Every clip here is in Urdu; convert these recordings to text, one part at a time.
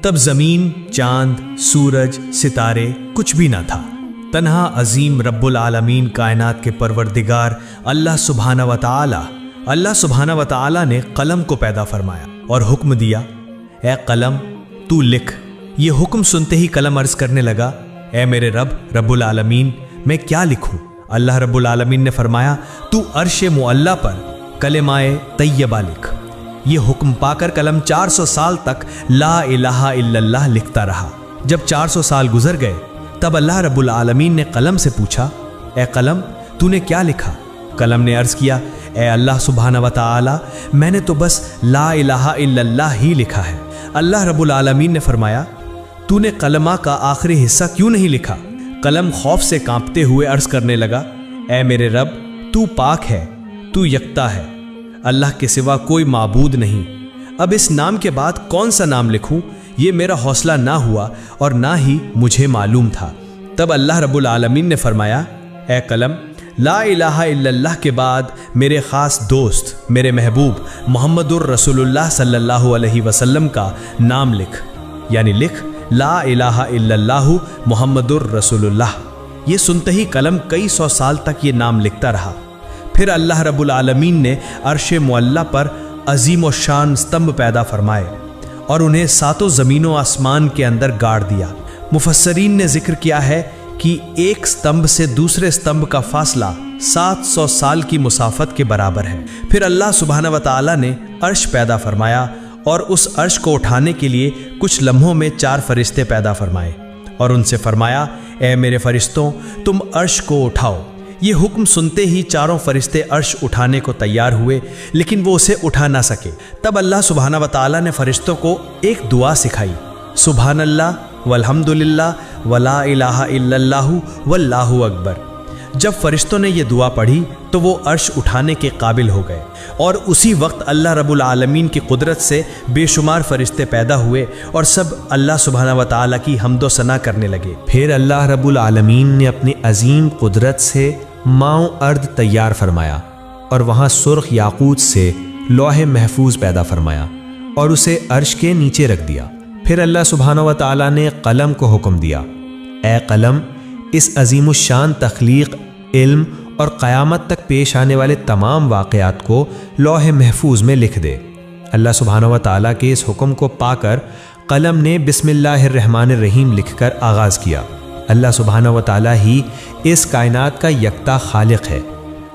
تب زمین، چاند، سورج، ستارے کچھ بھی نہ تھا۔ تنہا عظیم رب العالمین کائنات کے پروردگار اللہ سبحانہ و تعالی نے قلم کو پیدا فرمایا اور حکم دیا، اے قلم تو لکھ۔ یہ حکم سنتے ہی قلم عرض کرنے لگا، اے میرے رب العالمین، میں کیا لکھوں؟ اللہ رب العالمین نے فرمایا، تو عرش معلی پر کلمہ طیبہ لکھ۔ یہ حکم پا کر قلم 400 سال تک لا الہ الا اللہ لکھتا رہا۔ جب 400 سال گزر گئے تب اللہ رب العالمین نے قلم سے پوچھا، اے قلم تو نے کیا لکھا؟ قلم نے عرض کیا، اے اللہ سبحانہ و تعالی، میں نے تو بس لا الہ الا اللہ ہی لکھا ہے۔ اللہ رب العالمین نے فرمایا، تو نے کلمہ کا آخری حصہ کیوں نہیں لکھا؟ قلم خوف سے کانپتے ہوئے عرض کرنے لگا، اے میرے رب تو پاک ہے، تو یکتا ہے، اللہ کے سوا کوئی معبود نہیں۔ اب اس نام کے بعد کون سا نام لکھوں؟ یہ میرا حوصلہ نہ ہوا اور نہ ہی مجھے معلوم تھا۔ تب اللہ رب العالمین نے فرمایا، اے قلم، لا الہ الا اللہ کے بعد میرے خاص دوست، میرے محبوب محمد الرسول اللہ صلی اللہ علیہ وسلم کا نام لکھ، یعنی لکھ لا الہ الا اللہ محمد الرسول اللہ۔ یہ سنتے ہی قلم کئی سو سال تک یہ نام لکھتا رہا۔ پھر اللہ رب العالمین نے عرش معلی پر عظیم و شان ستمبھ پیدا فرمائے اور انہیں 7 زمین و آسمان کے اندر گاڑ دیا۔ مفسرین نے ذکر کیا ہے کہ ایک ستمبھ سے دوسرے ستمبھ کا فاصلہ 700 سال کی مسافت کے برابر ہے۔ پھر اللہ سبحانہ و تعالی نے عرش پیدا فرمایا اور اس عرش کو اٹھانے کے لیے کچھ لمحوں میں 4 فرشتے پیدا فرمائے اور ان سے فرمایا، اے میرے فرشتوں، تم عرش کو اٹھاؤ۔ یہ حکم سنتے ہی 4 فرشتے عرش اٹھانے کو تیار ہوئے، لیکن وہ اسے اٹھا نہ سکے۔ تب اللہ سبحانہ و تعالی نے فرشتوں کو ایک دعا سکھائی، سبحان اللہ والحمد للہ ولا الہ الا اللہ واللہ اکبر۔ جب فرشتوں نے یہ دعا پڑھی تو وہ عرش اٹھانے کے قابل ہو گئے، اور اسی وقت اللہ رب العالمین کی قدرت سے بے شمار فرشتے پیدا ہوئے اور سب اللہ سبحانہ و تعالیٰ کی حمد و ثنا کرنے لگے۔ پھر اللہ رب العالمین نے اپنی عظیم قدرت سے ماؤں ارد تیار فرمایا اور وہاں سرخ یاقوت سے لوح محفوظ پیدا فرمایا اور اسے عرش کے نیچے رکھ دیا۔ پھر اللہ سبحانہ و تعالیٰ نے قلم کو حکم دیا، اے قلم، اس عظیم الشان تخلیق، علم اور قیامت تک پیش آنے والے تمام واقعات کو لوح محفوظ میں لکھ دے۔ اللہ سبحانہ و تعالیٰ کے اس حکم کو پا کر قلم نے بسم اللہ الرحمن الرحیم لکھ کر آغاز کیا۔ اللہ سبحانہ و تعالیٰ ہی اس کائنات کا یکتا خالق ہے۔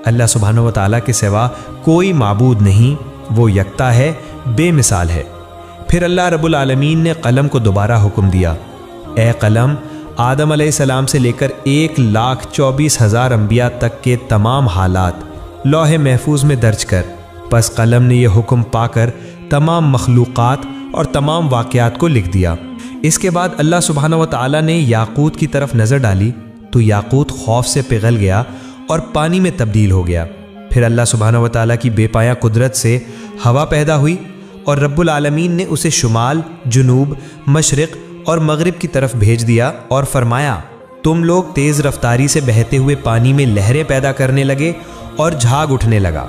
اللہ سبحانہ و تعالیٰ کے سوا کوئی معبود نہیں، وہ یکتا ہے، بے مثال ہے۔ پھر اللہ رب العالمین نے قلم کو دوبارہ حکم دیا، اے قلم، آدم علیہ السلام سے لے کر 1,24,000 انبیاء تک کے تمام حالات لوح محفوظ میں درج کر۔ پس قلم نے یہ حکم پا کر تمام مخلوقات اور تمام واقعات کو لکھ دیا۔ اس کے بعد اللہ سبحانہ و تعالیٰ نے یاقوت کی طرف نظر ڈالی تو یاقوت خوف سے پگھل گیا اور پانی میں تبدیل ہو گیا۔ پھر اللہ سبحانہ و تعالیٰ کی بے پایہ قدرت سے ہوا پیدا ہوئی اور رب العالمین نے اسے شمال، جنوب، مشرق اور مغرب کی طرف بھیج دیا اور فرمایا، تم لوگ تیز رفتاری سے بہتے ہوئے پانی میں لہریں پیدا کرنے لگے اور جھاگ اٹھنے لگا،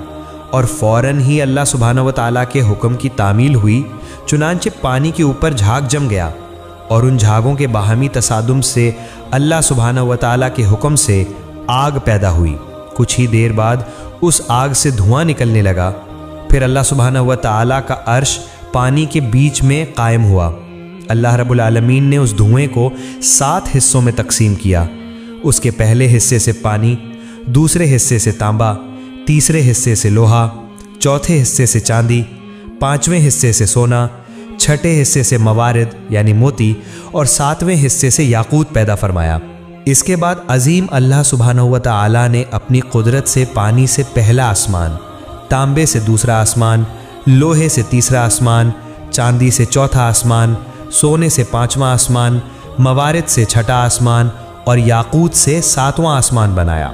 اور فوراً ہی اللہ سبحانہ و تعالیٰ کے حکم کی تعمیل ہوئی، چنانچہ پانی کے اوپر جھاگ جم گیا، اور ان جھاگوں کے باہمی تصادم سے اللہ سبحانہ و تعالیٰ کے حکم سے آگ پیدا ہوئی۔ کچھ ہی دیر بعد اس آگ سے دھواں نکلنے لگا۔ پھر اللہ سبحانہ و تعالیٰ کا عرش پانی کے بیچ میں قائم ہوا۔ اللہ رب العالمین نے اس دھوئیں کو 7 حصوں میں تقسیم کیا۔ اس کے پہلے حصے سے پانی، دوسرے حصے سے تانبا، تیسرے حصے سے لوہا، چوتھے حصے سے چاندی، 5ویں حصے سے سونا، 6ٹھے حصے سے موارد یعنی موتی، اور 7ویں حصے سے یاقوت پیدا فرمایا۔ اس کے بعد عظیم اللہ سبحانہ و تعالیٰ نے اپنی قدرت سے پانی سے پہلا آسمان، تانبے سے دوسرا آسمان، لوہے سے تیسرا آسمان، چاندی سے چوتھا آسمان، سونے سے 5واں آسمان، موارد سے 6ٹھا آسمان اور یاقوت سے 7واں آسمان بنایا۔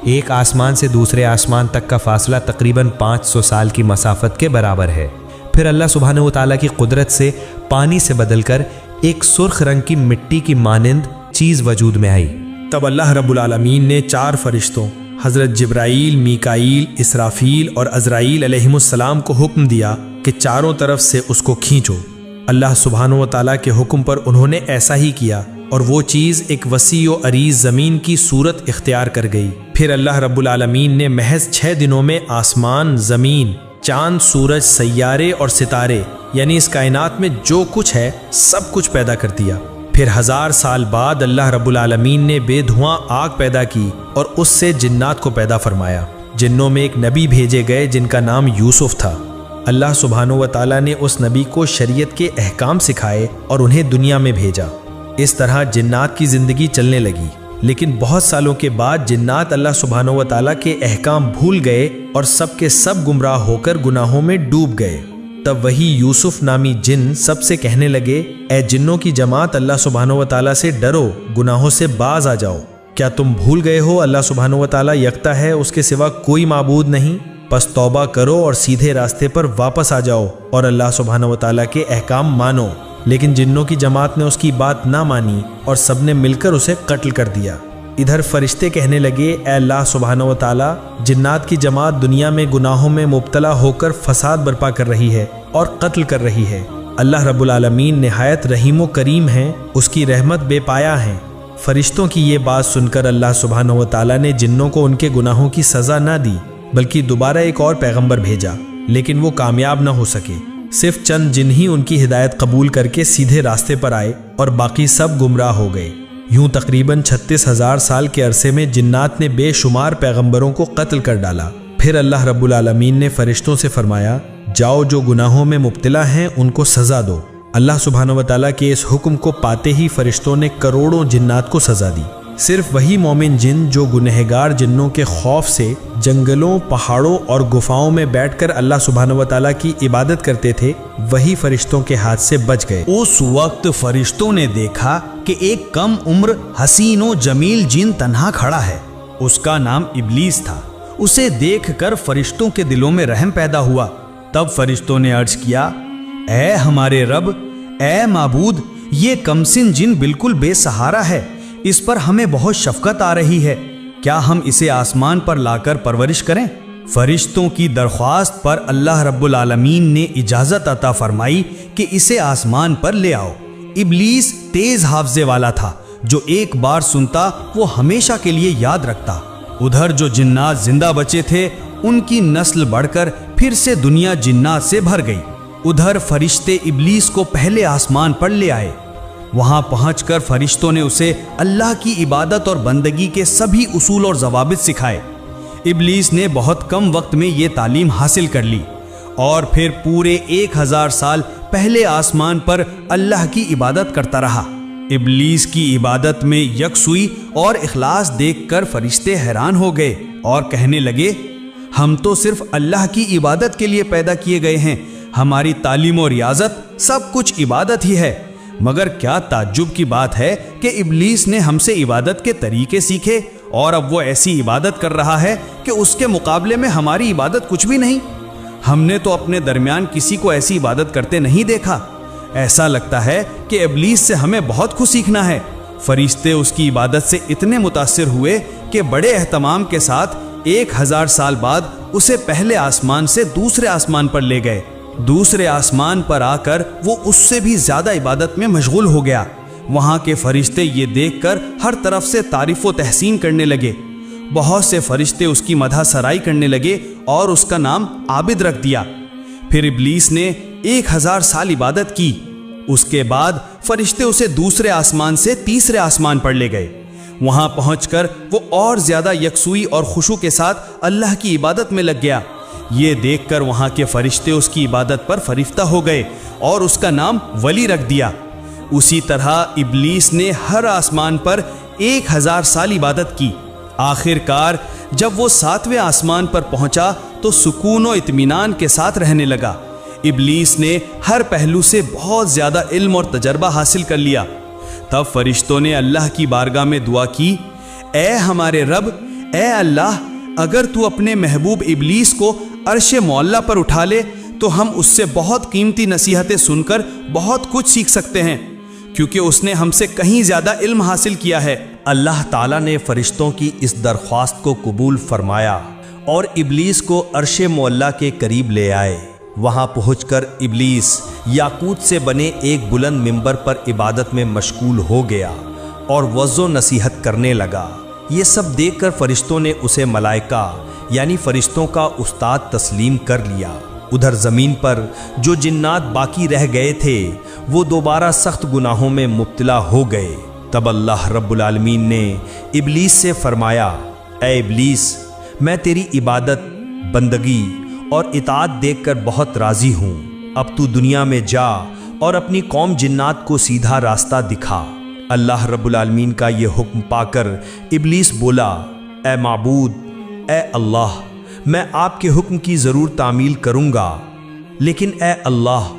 ایک آسمان سے دوسرے آسمان تک کا فاصلہ تقریباً 500 سال کی مسافت کے برابر ہے۔ پھر اللہ سبحانہ و تعالیٰ کی قدرت سے پانی سے بدل کر ایک سرخ رنگ کی مٹی کی مانند چیز وجود میں آئی۔ تب اللہ رب العالمین نے 4 فرشتوں حضرت جبرائیل، میکائیل، اسرافیل اور عزرائیل علیہم السلام کو حکم دیا کہ چاروں طرف سے اس کو کھینچو۔ اللہ سبحانہ و تعالیٰ کے حکم پر انہوں نے ایسا ہی کیا اور وہ چیز ایک وسیع و عریض زمین کی صورت اختیار کر گئی۔ پھر اللہ رب العالمین نے محض 6 دنوں میں آسمان، زمین، چاند، سورج، سیارے اور ستارے یعنی اس کائنات میں جو کچھ ہے سب کچھ پیدا کر دیا۔ پھر 1000 سال بعد اللہ رب العالمین نے بے دھواں آگ پیدا کی اور اس سے جنات کو پیدا فرمایا۔ جنوں میں ایک نبی بھیجے گئے جن کا نام یوسف تھا۔ اللہ سبحانہ و تعالیٰ نے اس نبی کو شریعت کے احکام سکھائے اور انہیں دنیا میں بھیجا۔ اس طرح جنات کی زندگی چلنے لگی، لیکن بہت سالوں کے بعد جنات اللہ سبحانہ و تعالیٰ کے احکام بھول گئے اور سب کے سب گمراہ ہو کر گناہوں میں ڈوب گئے۔ تب وہی یوسف نامی جن سب سے کہنے لگے، اے جنوں کی جماعت، اللہ سبحانہ و تعالیٰ سے ڈرو، گناہوں سے باز آ جاؤ۔ کیا تم بھول گئے ہو اللہ سبحانہ و تعالیٰ یکتا ہے، اس کے سوا کوئی معبود نہیں؟ پس توبہ کرو اور سیدھے راستے پر واپس آ جاؤ اور اللہ سبحانہ و تعالیٰ کے احکام مانو۔ لیکن جنوں کی جماعت نے اس کی بات نہ مانی اور سب نے مل کر اسے قتل کر دیا۔ ادھر فرشتے کہنے لگے، اے اللہ سبحانہ و تعالیٰ، جنات کی جماعت دنیا میں گناہوں میں مبتلا ہو کر فساد برپا کر رہی ہے اور قتل کر رہی ہے۔ اللہ رب العالمین نہایت رحیم و کریم ہیں، اس کی رحمت بے پایہ ہے۔ فرشتوں کی یہ بات سن کر اللہ سبحانہ و تعالیٰ نے جنوں کو ان کے گناہوں کی سزا نہ دی، بلکہ دوبارہ ایک اور پیغمبر بھیجا، لیکن وہ کامیاب نہ ہو سکے۔ صرف چند جن ہی ان کی ہدایت قبول کر کے سیدھے راستے پر آئے اور باقی سب گمراہ ہو گئے۔ یوں تقریباً 36,000 سال کے عرصے میں جنات نے بے شمار پیغمبروں کو قتل کر ڈالا۔ پھر اللہ رب العالمین نے فرشتوں سے فرمایا، جاؤ جو گناہوں میں مبتلا ہیں ان کو سزا دو۔ اللہ سبحانہ و تعالیٰ کے اس حکم کو پاتے ہی فرشتوں نے کروڑوں جنات کو سزا دی۔ صرف وہی مومن جن جو گنہگار جنوں کے خوف سے جنگلوں، پہاڑوں اور گفاؤں میں بیٹھ کر اللہ سبحانہ و تعالیٰ کی عبادت کرتے تھے، وہی فرشتوں کے ہاتھ سے بچ گئے۔ اس وقت فرشتوں نے دیکھا کہ ایک کم عمر حسین و جمیل جن تنہا کھڑا ہے۔ اس کا نام ابلیس تھا۔ اسے دیکھ کر فرشتوں کے دلوں میں رحم پیدا ہوا۔ تب فرشتوں نے عرض کیا، اے ہمارے رب، اے معبود، یہ کمسن جن بالکل بے سہارا ہے، اس پر ہمیں بہت شفقت آ رہی ہے، کیا ہم اسے آسمان پر لا کر پرورش کریں؟ فرشتوں کی درخواست پر اللہ رب العالمین نے اجازت عطا فرمائی کہ اسے آسمان پر لے آؤ۔ ابلیس تیز حافظے والا تھا، جو ایک بار سنتا وہ ہمیشہ کے لیے یاد رکھتا۔ ادھر جو جنات زندہ بچے تھے ان کی نسل بڑھ کر پھر سے دنیا جنات سے بھر گئی۔ ادھر فرشتے ابلیس کو پہلے آسمان پر لے آئے۔ وہاں پہنچ کر فرشتوں نے اسے اللہ کی عبادت اور بندگی کے سبھی اصول اور ضوابط سکھائے۔ ابلیس نے بہت کم وقت میں یہ تعلیم حاصل کر لی اور پھر پورے 1000 سال پہلے آسمان پر اللہ کی عبادت کرتا رہا۔ ابلیس کی عبادت میں یکسوئی اور اخلاص دیکھ کر فرشتے حیران ہو گئے اور کہنے لگے، ہم تو صرف اللہ کی عبادت کے لیے پیدا کیے گئے ہیں، ہماری تعلیم و ریاضت سب کچھ عبادت ہی ہے۔ مگر کیا تعجب کی بات ہے کہ ابلیس نے ہم سے عبادت کے طریقے سیکھے اور اب وہ ایسی عبادت کر رہا ہے کہ اس کے مقابلے میں ہماری عبادت کچھ بھی نہیں۔ ہم نے تو اپنے درمیان کسی کو ایسی عبادت کرتے نہیں دیکھا۔ ایسا لگتا ہے کہ ابلیس سے ہمیں بہت کچھ سیکھنا ہے۔ فرشتے اس کی عبادت سے اتنے متاثر ہوئے کہ بڑے اہتمام کے ساتھ 1000 سال بعد اسے پہلے آسمان سے دوسرے آسمان پر لے گئے۔ دوسرے آسمان پر آ کر وہ اس سے بھی زیادہ عبادت میں مشغول ہو گیا۔ وہاں کے فرشتے یہ دیکھ کر ہر طرف سے تعریف و تحسین کرنے لگے۔ بہت سے فرشتے اس کی مدح سرائی کرنے لگے اور اس کا نام عابد رکھ دیا۔ پھر ابلیس نے 1000 سال عبادت کی۔ اس کے بعد فرشتے اسے دوسرے آسمان سے تیسرے آسمان پر لے گئے۔ وہاں پہنچ کر وہ اور زیادہ یکسوئی اور خشوع کے ساتھ اللہ کی عبادت میں لگ گیا۔ یہ دیکھ کر وہاں کے فرشتے اس کی عبادت پر فریفتہ ہو گئے اور اس کا نام ولی رکھ دیا۔ اسی طرح ابلیس نے ہر آسمان پر 1000 سال عبادت کی۔ آخر کار جب وہ 7ویں آسمان پر پہنچا تو سکون و اطمینان کے ساتھ رہنے لگا۔ ابلیس نے ہر پہلو سے بہت زیادہ علم اور تجربہ حاصل کر لیا۔ تب فرشتوں نے اللہ کی بارگاہ میں دعا کی، اے ہمارے رب، اے اللہ، اگر تو اپنے محبوب ابلیس کو عرش معلی پر اٹھا لے تو ہم اس سے بہت قیمتی نصیحتیں سن کر بہت کچھ سیکھ سکتے ہیں، کیونکہ اس نے ہم سے کہیں زیادہ علم حاصل کیا ہے۔ اللہ تعالیٰ نے فرشتوں کی اس درخواست کو قبول فرمایا اور ابلیس کو عرش معلی کے قریب لے آئے۔ وہاں پہنچ کر ابلیس یاقوت سے بنے ایک بلند ممبر پر عبادت میں مشغول ہو گیا اور وعظ و نصیحت کرنے لگا۔ یہ سب دیکھ کر فرشتوں نے اسے ملائکہ یعنی فرشتوں کا استاد تسلیم کر لیا۔ ادھر زمین پر جو جنات باقی رہ گئے تھے وہ دوبارہ سخت گناہوں میں مبتلا ہو گئے۔ تب اللہ رب العالمین نے ابلیس سے فرمایا، اے ابلیس، میں تیری عبادت، بندگی اور اطاعت دیکھ کر بہت راضی ہوں۔ اب تو دنیا میں جا اور اپنی قوم جنات کو سیدھا راستہ دکھا۔ اللہ رب العالمین کا یہ حکم پا کر ابلیس بولا، اے معبود، اے اللہ، میں آپ کے حکم کی ضرور تعمیل کروں گا، لیکن اے اللہ،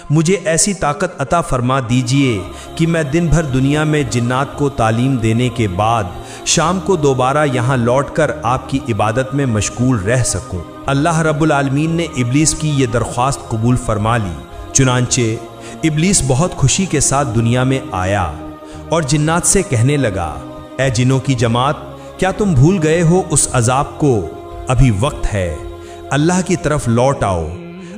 مجھے ایسی طاقت عطا فرما دیجئے کہ میں دن بھر دنیا میں جنات کو تعلیم دینے کے بعد شام کو دوبارہ یہاں لوٹ کر آپ کی عبادت میں مشغول رہ سکوں۔ اللہ رب العالمین نے ابلیس کی یہ درخواست قبول فرما لی۔ چنانچہ ابلیس بہت خوشی کے ساتھ دنیا میں آیا اور جنات سے کہنے لگا، اے جنوں کی جماعت، کیا تم بھول گئے ہو اس عذاب کو؟ ابھی وقت ہے، اللہ کی طرف لوٹ آؤ۔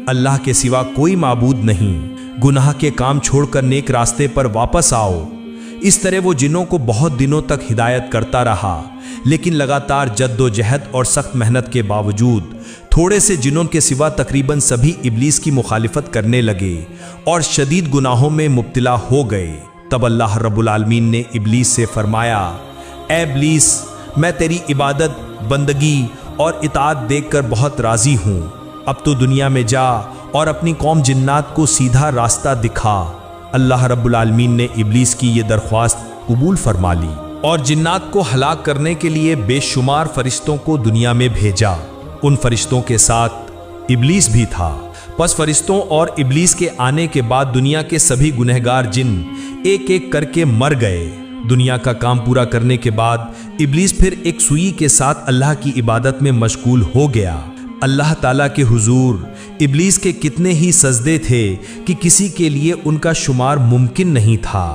اللہ کے سوا کوئی معبود نہیں، گناہ کے کام چھوڑ کر نیک راستے پر واپس آؤ۔ اس طرح وہ جنوں کو بہت دنوں تک ہدایت کرتا رہا، لیکن لگاتار جد و جہد اور سخت محنت کے باوجود تھوڑے سے جنوں کے سوا تقریباً سبھی ابلیس کی مخالفت کرنے لگے اور شدید گناہوں میں مبتلا ہو گئے۔ تب اللہ رب العالمین نے ابلیس سے فرمایا، اے ابلیس، میں تیری عبادت، بندگی اور اطاعت دیکھ کر بہت راضی ہوں۔ اب تو دنیا میں جا اور اپنی قوم جنات کو سیدھا راستہ دکھا۔ اللہ رب العالمین نے ابلیس کی یہ درخواست قبول فرما لی اور جنات کو ہلاک کرنے کے لیے بے شمار فرشتوں کو دنیا میں بھیجا۔ ان فرشتوں کے ساتھ ابلیس بھی تھا۔ پس فرشتوں اور ابلیس کے آنے کے بعد دنیا کے سبھی گنہگار جن ایک ایک کر کے مر گئے۔ دنیا کا کام پورا کرنے کے بعد ابلیس پھر ایک سوئی کے ساتھ اللہ کی عبادت میں مشغول ہو گیا۔ اللہ تعالیٰ کے حضور ابلیس کے کتنے ہی سجدے تھے کہ کسی کے لیے ان کا شمار ممکن نہیں تھا۔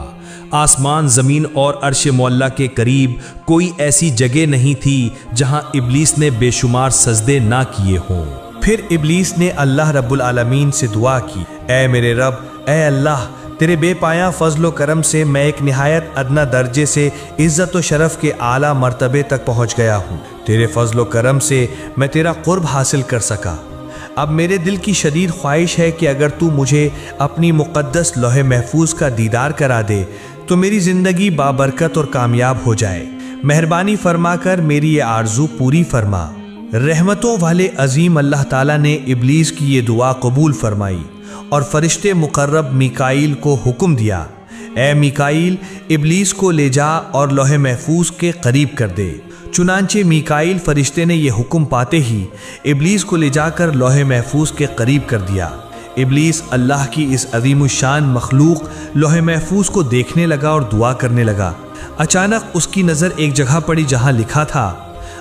آسمان، زمین اور عرش معلی کے قریب کوئی ایسی جگہ نہیں تھی جہاں ابلیس نے بے شمار سجدے نہ کیے ہوں۔ پھر ابلیس نے اللہ رب العالمین سے دعا کی، اے میرے رب، اے اللہ، تیرے بے پایاں فضل و کرم سے میں ایک نہایت ادنا درجے سے عزت و شرف کے اعلیٰ مرتبے تک پہنچ گیا ہوں۔ تیرے فضل و کرم سے میں تیرا قرب حاصل کر سکا۔ اب میرے دل کی شدید خواہش ہے کہ اگر تو مجھے اپنی مقدس لوح محفوظ کا دیدار کرا دے تو میری زندگی بابرکت اور کامیاب ہو جائے۔ مہربانی فرما کر میری یہ آرزو پوری فرما۔ رحمتوں والے عظیم اللہ تعالیٰ نے ابلیس کی یہ دعا قبول فرمائی اور فرشتے مقرب میکائیل کو حکم دیا، اے میکائیل، ابلیس کو لے جا اور لوح محفوظ کے قریب کر دے۔ چنانچہ میکائیل فرشتے نے یہ حکم پاتے ہی ابلیس کو لے جا کر لوح محفوظ کے قریب کر دیا۔ ابلیس اللہ کی اس عظیم الشان مخلوق لوح محفوظ کو دیکھنے لگا اور دعا کرنے لگا۔ اچانک اس کی نظر ایک جگہ پڑی جہاں لکھا تھا،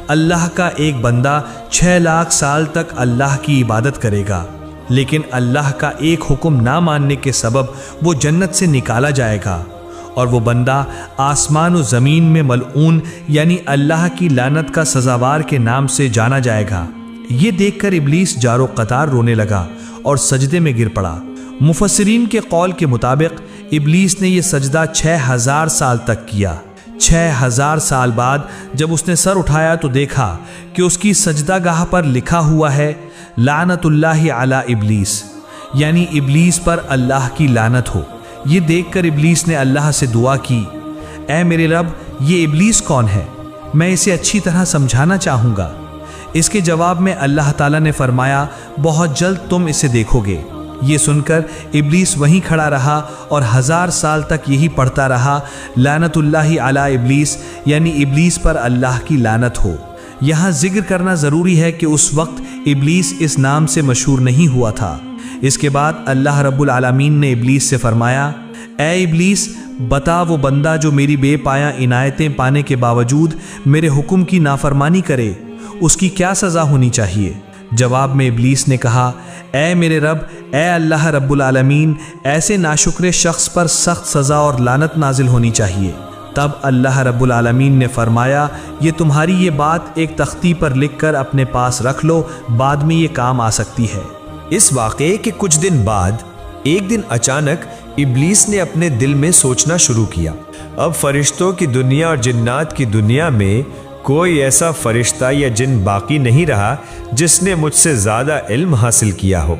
اللہ کا ایک بندہ 6 لاکھ سال تک اللہ کی عبادت کرے گا، لیکن اللہ کا ایک حکم نہ ماننے کے سبب وہ جنت سے نکالا جائے گا، اور وہ بندہ آسمان و زمین میں ملعون یعنی اللہ کی لعنت کا سزاوار کے نام سے جانا جائے گا۔ یہ دیکھ کر ابلیس جارو قطار رونے لگا اور سجدے میں گر پڑا۔ مفسرین کے قول کے مطابق ابلیس نے یہ سجدہ 6000 سال تک کیا۔ 6000 سال بعد جب اس نے سر اٹھایا تو دیکھا کہ اس کی سجدہ گاہ پر لکھا ہوا ہے، لعنت اللہ علی ابلیس، یعنی ابلیس پر اللہ کی لعنت ہو۔ یہ دیکھ کر ابلیس نے اللہ سے دعا کی، اے میرے رب، یہ ابلیس کون ہے؟ میں اسے اچھی طرح سمجھانا چاہوں گا۔ اس کے جواب میں اللہ تعالیٰ نے فرمایا، بہت جلد تم اسے دیکھو گے۔ یہ سن کر ابلیس وہیں کھڑا رہا اور 1000 سال تک یہی پڑھتا رہا، لعنت اللہ علی ابلیس، یعنی ابلیس پر اللہ کی لعنت ہو۔ یہاں ذکر کرنا ضروری ہے کہ اس وقت ابلیس اس نام سے مشہور نہیں ہوا تھا۔ اس کے بعد اللہ رب العالمین نے ابلیس سے فرمایا، اے ابلیس، بتا وہ بندہ جو میری بے پایاں عنایتیں پانے کے باوجود میرے حکم کی نافرمانی کرے، اس کی کیا سزا ہونی چاہیے؟ جواب میں ابلیس نے کہا، اے میرے رب، اے اللہ رب العالمین، ایسے ناشکر شخص پر سخت سزا اور لعنت نازل ہونی چاہیے۔ تب اللہ رب العالمین نے فرمایا، یہ تمہاری یہ بات ایک تختی پر لکھ کر اپنے پاس رکھ لو، بعد میں یہ کام آ سکتی ہے۔ اس واقعے کے کچھ دن بعد ایک دن اچانک ابلیس نے اپنے دل میں سوچنا شروع کیا، اب فرشتوں کی دنیا اور جنات کی دنیا میں کوئی ایسا فرشتہ یا جن باقی نہیں رہا جس نے مجھ سے زیادہ علم حاصل کیا ہو۔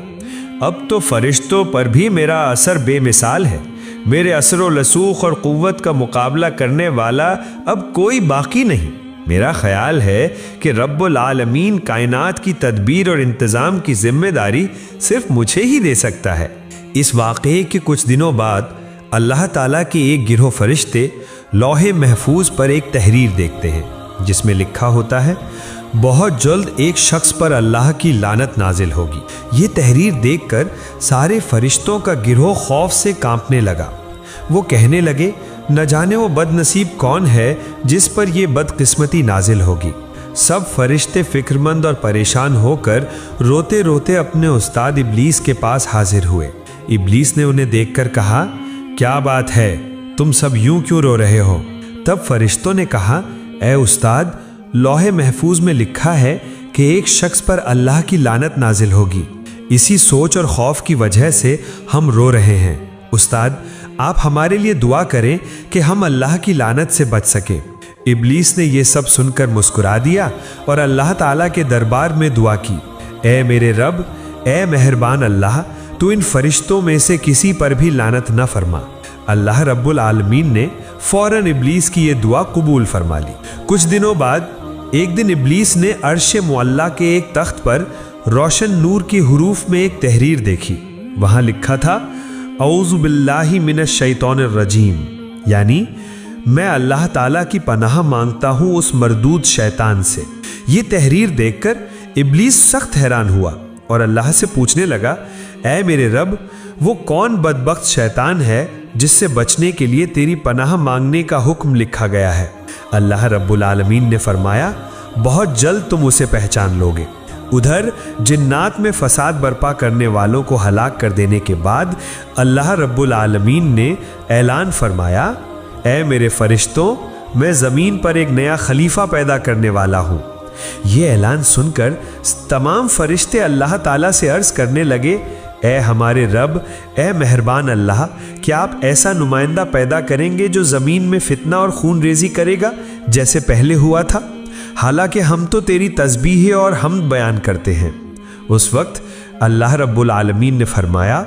اب تو فرشتوں پر بھی میرا اثر بے مثال ہے، میرے اثر و رسوخ اور قوت کا مقابلہ کرنے والا اب کوئی باقی نہیں۔ میرا خیال ہے کہ رب العالمین کائنات کی تدبیر اور انتظام کی ذمہ داری صرف مجھے ہی دے سکتا ہے۔ اس واقعے کے کچھ دنوں بعد اللہ تعالیٰ کے ایک گروہ فرشتے لوح محفوظ پر ایک تحریر دیکھتے ہیں جس میں لکھا ہوتا ہے، بہت جلد ایک شخص پر اللہ کی لعنت نازل ہوگی۔ یہ تحریر دیکھ کر سارے فرشتوں کا گروہ خوف سے کانپنے لگا۔ وہ کہنے لگے، نہ جانے وہ بد نصیب کون ہے جس پر یہ بدقسمتی نازل ہوگی۔ سب فرشتے فکرمند اور پریشان ہو کر روتے روتے اپنے استاد ابلیس کے پاس حاضر ہوئے۔ ابلیس نے انہیں دیکھ کر کہا، کیا بات ہے، تم سب یوں کیوں رو رہے ہو؟ تب فرشتوں نے کہا، اے استاد، لوح محفوظ میں لکھا ہے کہ ایک شخص پر اللہ کی لعنت نازل ہوگی، اسی سوچ اور خوف کی وجہ سے ہم رو رہے ہیں۔ استاد، آپ ہمارے لیے دعا کریں کہ ہم اللہ کی لعنت سے بچ سکیں۔ ابلیس نے یہ سب سن کر مسکرا دیا اور اللہ تعالیٰ کے دربار میں دعا کی، اے میرے رب، اے مہربان اللہ، تو ان فرشتوں میں سے کسی پر بھی لعنت نہ فرما۔ اللہ رب العالمین نے فوراً ابلیس کی یہ دعا قبول فرما لی۔ کچھ دنوں بعد ایک دن ابلیس نے عرش معلیٰ کے ایک تخت پر روشن نور کی حروف میں ایک تحریر دیکھی۔ وہاں لکھا تھا، اعوذ باللہ من الشیطان الرجیم، یعنی میں اللہ تعالیٰ کی پناہ مانگتا ہوں اس مردود شیطان سے۔ یہ تحریر دیکھ کر ابلیس سخت حیران ہوا اور اللہ سے پوچھنے لگا، اے میرے رب، وہ کون بدبخت شیطان ہے جس سے بچنے کے لیے تیری پناہ مانگنے کا حکم لکھا گیا ہے؟ اللہ رب العالمین نے فرمایا، بہت جلد تم اسے پہچان لوگے۔ ادھر جنات میں فساد برپا کرنے والوں کو ہلاک کر دینے کے بعد اللہ رب العالمین نے اعلان فرمایا، اے میرے فرشتوں، میں زمین پر ایک نیا خلیفہ پیدا کرنے والا ہوں۔ یہ اعلان سن کر تمام فرشتے اللہ تعالیٰ سے عرض کرنے لگے، اے ہمارے رب، اے مہربان اللہ، کیا آپ ایسا نمائندہ پیدا کریں گے جو زمین میں فتنہ اور خون ریزی کرے گا جیسے پہلے ہوا تھا؟ حالانکہ ہم تو تیری تسبیح اور حمد بیان کرتے ہیں۔ اس وقت اللہ رب العالمین نے فرمایا،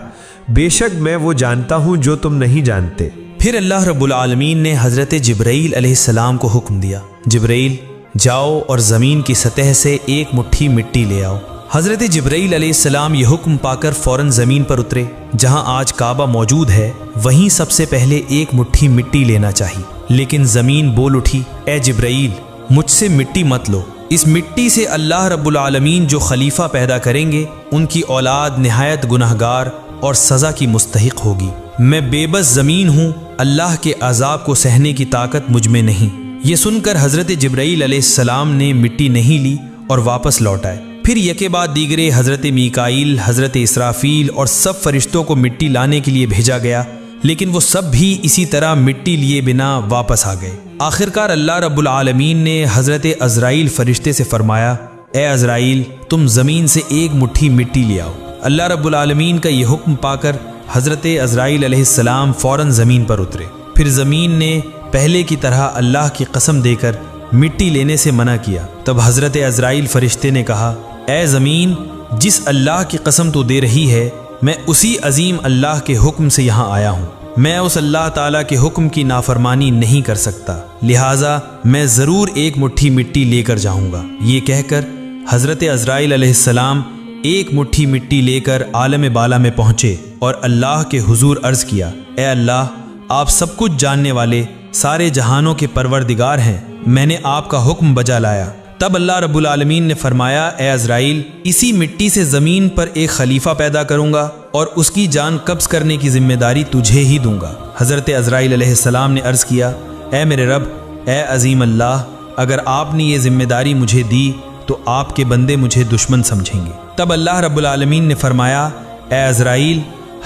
بے شک میں وہ جانتا ہوں جو تم نہیں جانتے۔ پھر اللہ رب العالمین نے حضرت جبرائیل علیہ السلام کو حکم دیا، جبرائیل جاؤ اور زمین کی سطح سے ایک مٹھی مٹی لے آؤ۔ حضرت جبرائیل علیہ السلام یہ حکم پا کر فوراً زمین پر اترے۔ جہاں آج کعبہ موجود ہے وہیں سب سے پہلے ایک مٹھی مٹی لینا چاہیے، لیکن زمین بول اٹھی، اے جبرائیل، مجھ سے مٹی مت لو، اس مٹی سے اللہ رب العالمین جو خلیفہ پیدا کریں گے ان کی اولاد نہایت گناہگار اور سزا کی مستحق ہوگی۔ میں بے بس زمین ہوں، اللہ کے عذاب کو سہنے کی طاقت مجھ میں نہیں۔ یہ سن کر حضرت جبرائیل علیہ السلام نے مٹی نہیں لی اور واپس لوٹ آئے۔ پھر یکے بعد دیگرے حضرت میکائیل، حضرت اسرافیل اور سب فرشتوں کو مٹی لانے کے لیے بھیجا گیا، لیکن وہ سب بھی اسی طرح مٹی لیے بنا واپس آ گئے۔ آخرکار اللہ رب العالمین نے حضرت عزرائیل فرشتے سے فرمایا، اے عزرائیل، تم زمین سے ایک مٹھی مٹی لے آؤ۔ اللہ رب العالمین کا یہ حکم پا کر حضرت عزرائیل علیہ السلام فوراً زمین پر اترے۔ پھر زمین نے پہلے کی طرح اللہ کی قسم دے کر مٹی لینے سے منع کیا۔ تب حضرت عزرائیل فرشتے نے کہا، اے زمین، جس اللہ کی قسم تو دے رہی ہے، میں اسی عظیم اللہ کے حکم سے یہاں آیا ہوں۔ میں اس اللہ تعالیٰ کے حکم کی نافرمانی نہیں کر سکتا، لہٰذا میں ضرور ایک مٹھی مٹی لے کر جاؤں گا۔ یہ کہہ کر حضرت عزرائیل علیہ السلام ایک مٹھی مٹی لے کر عالم بالا میں پہنچے اور اللہ کے حضور عرض کیا، اے اللہ، آپ سب کچھ جاننے والے، سارے جہانوں کے پروردگار ہیں، میں نے آپ کا حکم بجا لایا۔ تب اللہ رب العالمین نے فرمایا، اے عزرائیل، اسی مٹی سے زمین پر ایک خلیفہ پیدا کروں گا اور اس کی جان قبض کرنے کی ذمہ داری تجھے ہی دوں گا۔ حضرت عزرائیل علیہ السلام نے عرض کیا، اے میرے رب، اے عظیم اللہ، اگر آپ نے یہ ذمہ داری مجھے دی تو آپ کے بندے مجھے دشمن سمجھیں گے۔ تب اللہ رب العالمین نے فرمایا، اے عزرائیل،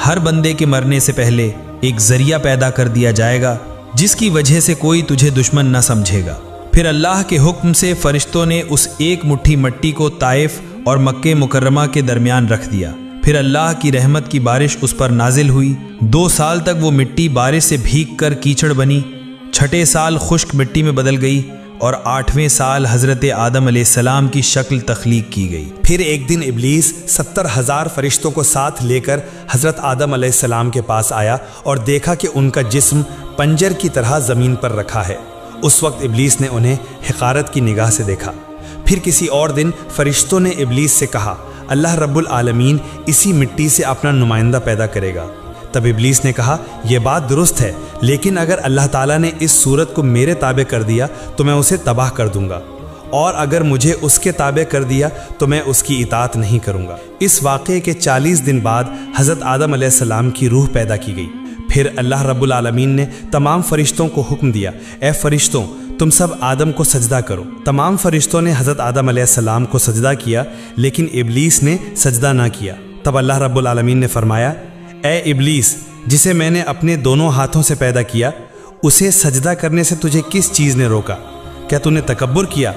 ہر بندے کے مرنے سے پہلے ایک ذریعہ پیدا کر دیا جائے گا جس کی وجہ سے کوئی تجھے دشمن نہ سمجھے گا۔ پھر اللہ کے حکم سے فرشتوں نے اس ایک مٹھی مٹی کو طائف اور مکہ مکرمہ کے درمیان رکھ دیا۔ پھر اللہ کی رحمت کی بارش اس پر نازل ہوئی۔ 2 سال تک وہ مٹی بارش سے بھیگ کر کیچڑ بنی، 6 سال خشک مٹی میں بدل گئی، اور 8ویں سال حضرت آدم علیہ السلام کی شکل تخلیق کی گئی۔ پھر ایک دن ابلیس 70,000 فرشتوں کو ساتھ لے کر حضرت آدم علیہ السلام کے پاس آیا اور دیکھا کہ ان کا جسم پنجر کی طرح زمین پر رکھا ہے۔ اس وقت ابلیس نے انہیں حقارت کی نگاہ سے دیکھا۔ پھر کسی اور دن فرشتوں نے ابلیس سے کہا، اللہ رب العالمین اسی مٹی سے اپنا نمائندہ پیدا کرے گا۔ تب ابلیس نے کہا، یہ بات درست ہے، لیکن اگر اللہ تعالیٰ نے اس صورت کو میرے تابع کر دیا تو میں اسے تباہ کر دوں گا، اور اگر مجھے اس کے تابع کر دیا تو میں اس کی اطاعت نہیں کروں گا۔ اس واقعے کے 40 دن بعد حضرت آدم علیہ السلام کی روح پیدا کی گئی۔ پھر اللہ رب العالمین نے تمام فرشتوں کو حکم دیا، اے فرشتوں، تم سب آدم کو سجدہ کرو۔ تمام فرشتوں نے حضرت آدم علیہ السلام کو سجدہ کیا، لیکن ابلیس نے سجدہ نہ کیا۔ تب اللہ رب العالمین نے فرمایا، اے ابلیس، جسے میں نے اپنے دونوں ہاتھوں سے پیدا کیا، اسے سجدہ کرنے سے تجھے کس چیز نے روکا؟ کیا تو نے تکبر کیا؟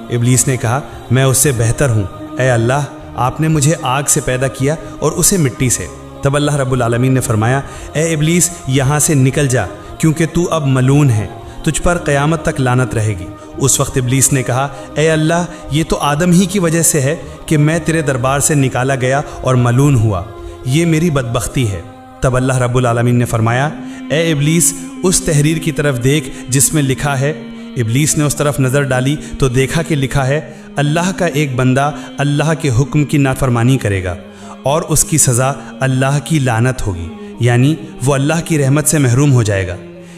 ابلیس نے کہا، میں اس سے بہتر ہوں۔ اے اللہ، آپ نے مجھے آگ سے پیدا کیا اور اسے مٹی سے۔ تب اللہ رب العالمین نے فرمایا، اے ابلیس، یہاں سے نکل جا، کیونکہ تو اب ملعون ہے، تجھ پر قیامت تک لعنت رہے گی۔ اس وقت ابلیس نے کہا، اے اللہ، یہ تو آدم ہی کی وجہ سے ہے کہ میں تیرے دربار سے نکالا گیا اور ملعون ہوا، یہ میری بدبختی ہے۔ تب اللہ رب العالمین نے فرمایا، اے ابلیس، اس تحریر کی طرف دیکھ جس میں لکھا ہے۔ ابلیس نے اس طرف نظر ڈالی تو دیکھا کہ لکھا ہے، اللہ کا ایک بندہ اللہ کے حکم کی نافرمانی کرے گا اور اس کی سزا اللہ کی لعنت ہوگی، یعنی وہ اللہ کی رحمت سے محروم ہو جائے گا۔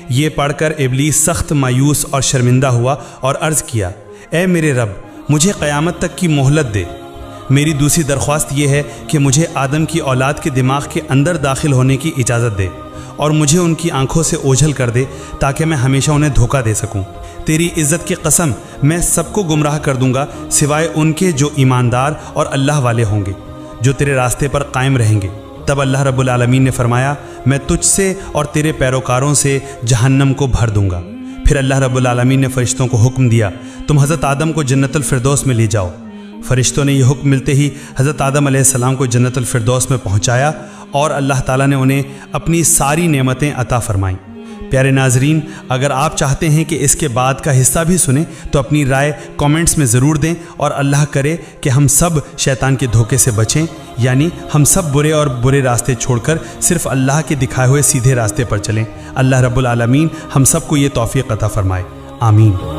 یہ پڑھ کر ابلیس سخت مایوس اور شرمندہ ہوا اور عرض کیا، اے میرے رب، مجھے قیامت تک کی مہلت دے۔ میری دوسری درخواست یہ ہے کہ مجھے آدم کی اولاد کے دماغ کے اندر داخل ہونے کی اجازت دے اور مجھے ان کی آنکھوں سے اوجھل کر دے تاکہ میں ہمیشہ انہیں دھوکہ دے سکوں۔ تیری عزت کی قسم، میں سب کو گمراہ کر دوں گا سوائے ان کے جو ایماندار اور اللہ والے ہوں گے، جو تیرے راستے پر قائم رہیں گے۔ تب اللہ رب العالمین نے فرمایا، میں تجھ سے اور تیرے پیروکاروں سے جہنم کو بھر دوں گا۔ پھر اللہ رب العالمین نے فرشتوں کو حکم دیا، تم حضرت آدم کو جنت الفردوس میں لے جاؤ۔ فرشتوں نے یہ حکم ملتے ہی حضرت آدم علیہ السلام کو جنت الفردوس میں پہنچایا اور اللہ تعالیٰ نے انہیں اپنی ساری نعمتیں عطا فرمائیں۔ پیارے ناظرین، اگر آپ چاہتے ہیں کہ اس کے بعد کا حصہ بھی سنیں تو اپنی رائے کامنٹس میں ضرور دیں، اور اللہ کرے کہ ہم سب شیطان کے دھوکے سے بچیں، یعنی ہم سب برے راستے چھوڑ کر صرف اللہ کے دکھائے ہوئے سیدھے راستے پر چلیں۔ اللہ رب العالمین ہم سب کو یہ توفیق عطا فرمائے، آمین۔